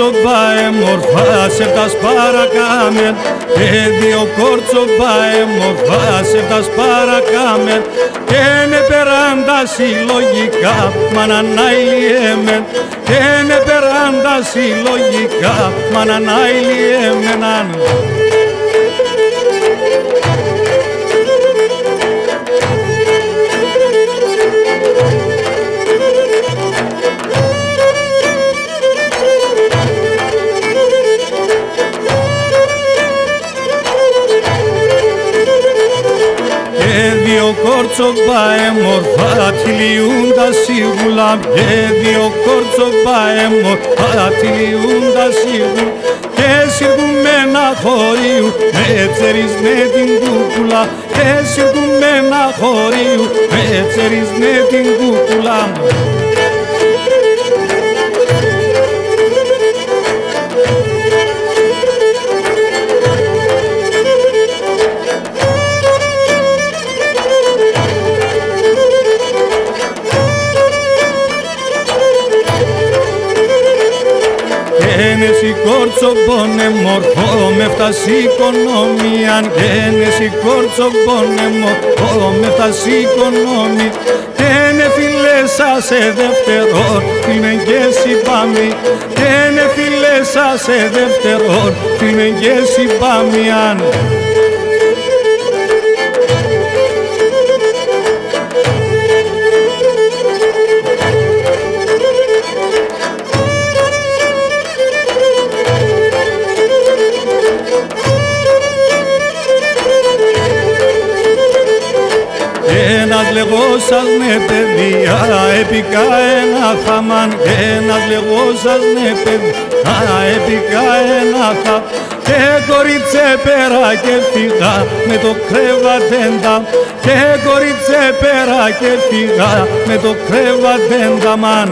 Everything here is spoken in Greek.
κόρτσοπα εμορφά σε τας παρακάμεν, και δύο κόρτσοπα εμορφά σε τας παρακάμεν, και ναι περάντα συλλογικά μανανάιλιέμεν, και ναι περάντα συλλογικά μανανάιλιέμεναν. Δύο κόρτσοπα εμορφά τυλιούντα σίγουλα, και δύο κόρτσοπα εμορφά τυλιούντα σίγουλα, και σιρκουμένα χωρίου με τσερίς με την κούκουλα, και σιρκουμένα χωρίου με τσερίς με την κούκουλα. Γένεση κόρτσοπον εμορφό με φτάσει οικονομίαν, γένεση κόρτσοπον εμορφό με φτάσει οικονομί, και ναι φιλέσα σε δεύτερον φίλμεν και συμπάμι, και ναι φιλέσα σε δεύτερον φίλμεν και συμπάμιαν. Ένας λεγόσας με παιδεία έπικα ένα χαμάν, ένας λεγόσας με παιδεία έπικα ένα χαμάν, και κορίτσε πέρα και φύγα με το κρεβατέντα, και κορίτσε πέρα και φύγα με το κρεβατέντα μαν.